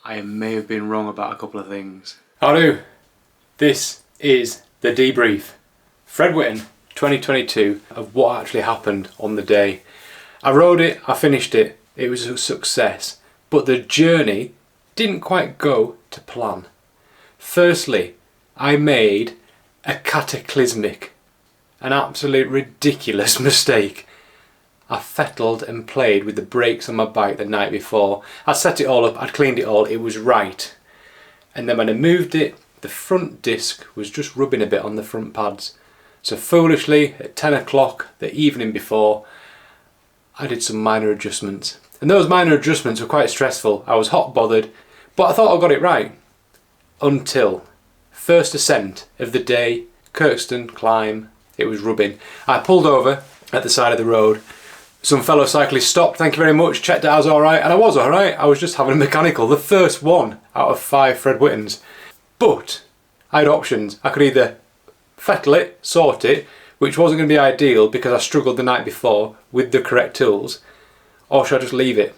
I may have been wrong about a couple of things. How do? This is the debrief. Fred Whitton, 2022, of what actually happened on the day. I rode it, I finished it, it was a success, but the journey didn't quite go to plan. Firstly, I made a cataclysmic, an absolute ridiculous mistake. I fettled and played with the brakes on my bike the night before. I'd set it all up, I'd cleaned it all, it was right. And then when I moved it, the front disc was just rubbing a bit on the front pads. So foolishly, at 10 o'clock the evening before, I did some minor adjustments. And those minor adjustments were quite stressful. I was hot bothered, but I thought I got it right. Until first ascent of the day, Kirkstone climb, it was rubbing. I pulled over at the side of the road. Some fellow cyclists stopped, thank you very much, checked out I was alright, and I was alright. I was just having a mechanical, the first one out of 5 Fred Whittons. But I had options. I could either fettle it, sort it, which wasn't going to be ideal because I struggled the night before with the correct tools, or should I just leave it?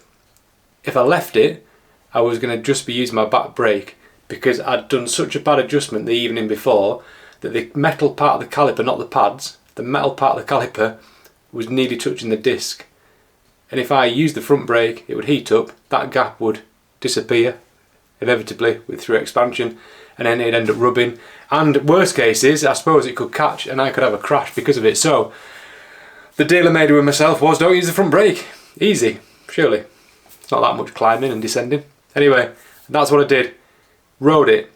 If I left it, I was going to just be using my back brake because I'd done such a bad adjustment the evening before that the metal part of the caliper, not the pads, the metal part of the caliper was nearly touching the disc. And if I used the front brake, it would heat up, that gap would disappear, inevitably, through expansion, and then it'd end up rubbing. And worst case is, I suppose it could catch and I could have a crash because of it. So, the deal I made with myself was don't use the front brake. Easy, surely. It's not that much climbing and descending. Anyway, that's what I did. Rode it,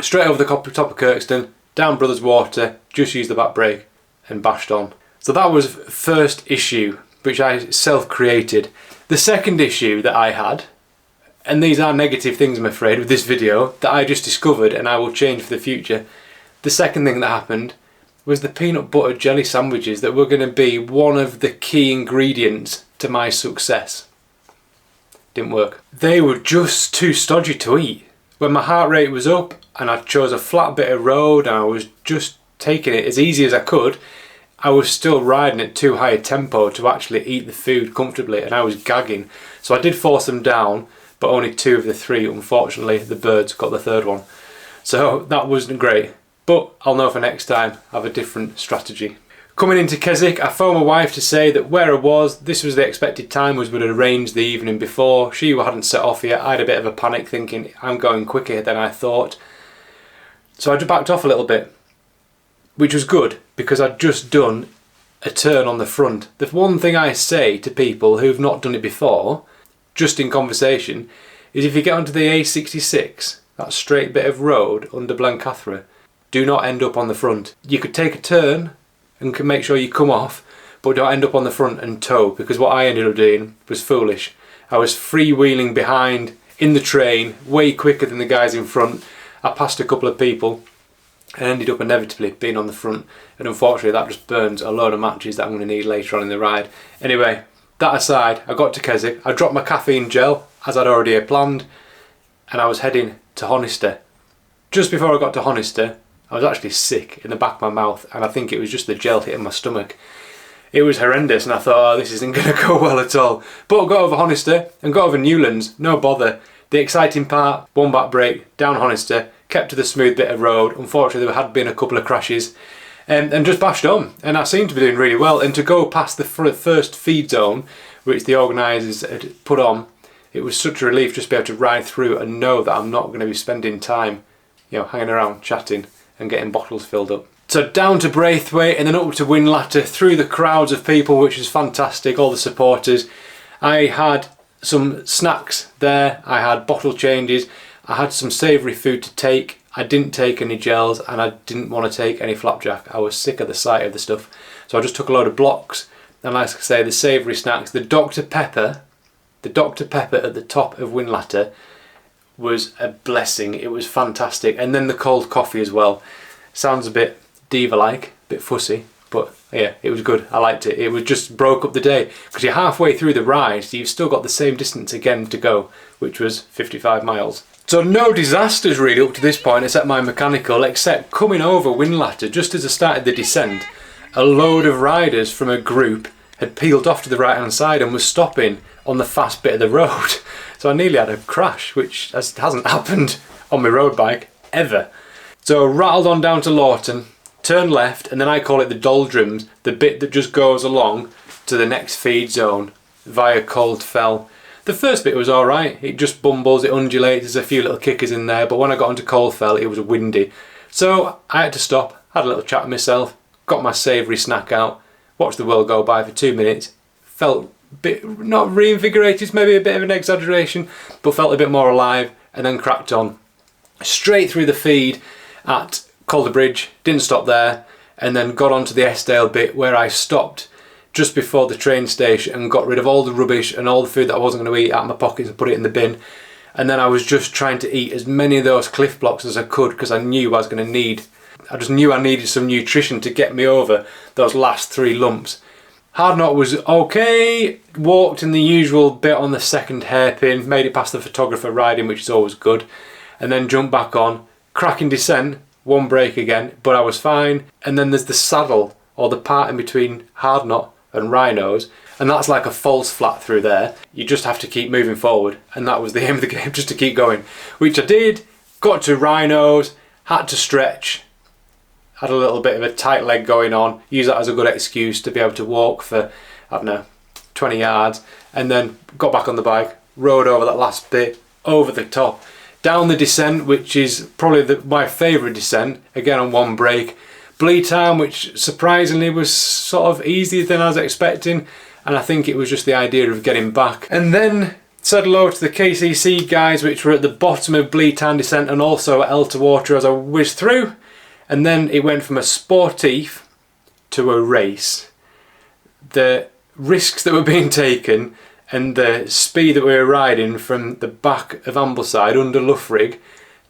straight over the top of Kirkstone, down Brothers Water, just used the back brake and bashed on. So that was first issue, which I self-created. The second issue that I had, and these are negative things I'm afraid with this video, that I just discovered and I will change for the future. The second thing that happened was the peanut butter jelly sandwiches that were going to be one of the key ingredients to my success. Didn't work. They were just too stodgy to eat. When my heart rate was up and I chose a flat bit of road and I was just taking it as easy as I could, I was still riding at too high a tempo to actually eat the food comfortably and I was gagging. So I did force them down, but only 2 of the 3, unfortunately, the birds got the third one. So that wasn't great, but I'll know for next time, I have a different strategy. Coming into Keswick, I phoned my wife to say that where I was, this was the expected time, was we'd arranged the evening before. She hadn't set off yet. I had a bit of a panic thinking I'm going quicker than I thought. So I just backed off a little bit, which was good because I'd just done a turn on the front. The one thing I say to people who've not done it before, just in conversation, is if you get onto the A66, that straight bit of road under Blencathra, do not end up on the front. You could take a turn and can make sure you come off, but don't end up on the front and tow, because what I ended up doing was foolish. I was freewheeling behind in the train way quicker than the guys in front. I passed a couple of people and ended up inevitably being on the front, and unfortunately that just burns a load of matches that I'm going to need later on in the ride. Anyway, that aside, I got to Keswick, I dropped my caffeine gel as I'd already planned, and I was heading to Honister. Just before I got to Honister, I was actually sick in the back of my mouth, and I think it was just the gel hitting my stomach. It was horrendous and I thought, oh, this isn't going to go well at all. But I got over Honister and got over Newlands, no bother. The exciting part, one back brake, down Honister, kept to the smooth bit of road. Unfortunately there had been a couple of crashes, and just bashed on, and I seemed to be doing really well. And to go past the first feed zone, which the organisers had put on, it was such a relief just to be able to ride through and know that I'm not going to be spending time, hanging around chatting and getting bottles filled up. So down to Braithwaite and then up to Whinlatter, through the crowds of people, which was fantastic, all the supporters. I had some snacks there, I had bottle changes, I had some savoury food to take. I didn't take any gels and I didn't want to take any flapjack. I was sick of the sight of the stuff. So I just took a load of blocks, and like I say, the savoury snacks. The Dr Pepper at the top of Whinlatter was a blessing. It was fantastic. And then the cold coffee as well. Sounds a bit diva-like, a bit fussy, but yeah, it was good. I liked it. It was just broke up the day because you're halfway through the ride, so you've still got the same distance again to go, which was 55 miles. So no disasters really up to this point except my mechanical, except coming over Whinlatter just as I started the descent, a load of riders from a group had peeled off to the right hand side and was stopping on the fast bit of the road. So I nearly had a crash, which hasn't happened on my road bike ever. So rattled on down to Lawton, turned left, and then I call it the doldrums, the bit that just goes along to the next feed zone via Cold Fell. The first bit was alright, it just bumbles, it undulates, there's a few little kickers in there, but when I got onto Cold Fell it was windy. So I had to stop, had a little chat with myself, got my savoury snack out, watched the world go by for 2 minutes, felt a bit, not reinvigorated, maybe a bit of an exaggeration, but felt a bit more alive, and then cracked on. Straight through the feed at Calder Bridge, didn't stop there, and then got onto the Eskdale bit where I stopped just before the train station and got rid of all the rubbish and all the food that I wasn't going to eat out of my pockets and put it in the bin. And then I was just trying to eat as many of those Cliff Blocks as I could, because I knew I was going to need, I just knew I needed some nutrition to get me over those last 3 lumps. Hard Knot was okay, walked in the usual bit on the second hairpin, made it past the photographer riding, which is always good, and then jumped back on, cracking descent, 1 break again, but I was fine. And then there's the saddle, or the part in between Hard Knot and Rhinos, and that's like a false flat through there. You just have to keep moving forward, and that was the aim of the game, just to keep going, which I did. Got to Rhinos, had to stretch, had a little bit of a tight leg going on, use that as a good excuse to be able to walk for, I don't know, 20 yards, and then got back on the bike, rode over that last bit, over the top, down the descent, which is probably my favourite descent, again on 1 break. Bleetown, which surprisingly was sort of easier than I was expecting, and I think it was just the idea of getting back. And then said hello to the KCC guys, which were at the bottom of Bleetown descent and also at Elter Water as I whizzed through. And then it went from a sportif to a race. The risks that were being taken and the speed that we were riding from the back of Ambleside under Loughrig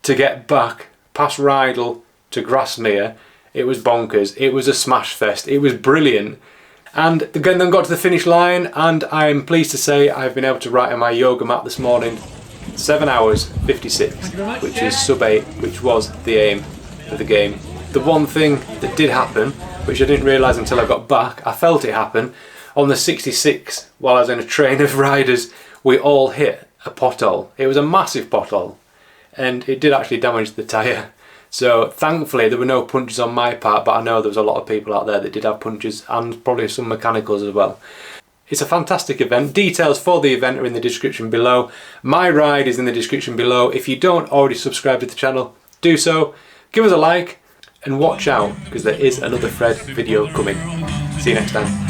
to get back past Rydal to Grasmere, it was bonkers. It was a smash fest. It was brilliant. And again, then got to the finish line, and I am pleased to say I've been able to write on my yoga mat this morning 7 hours 56, which is sub 8, which was the aim of the game. The one thing that did happen, which I didn't realise until I got back, I felt it happen, on the 66, while I was in a train of riders, we all hit a pothole. It was a massive pothole, and it did actually damage the tyre. So thankfully there were no punches on my part, but I know there was a lot of people out there that did have punches, and probably some mechanicals as well. It's a fantastic event. Details for the event are in the description below. My ride is in the description below. If you don't already subscribe to the channel, do so. Give us a like and watch out, because there is another Fred video coming. See you next time.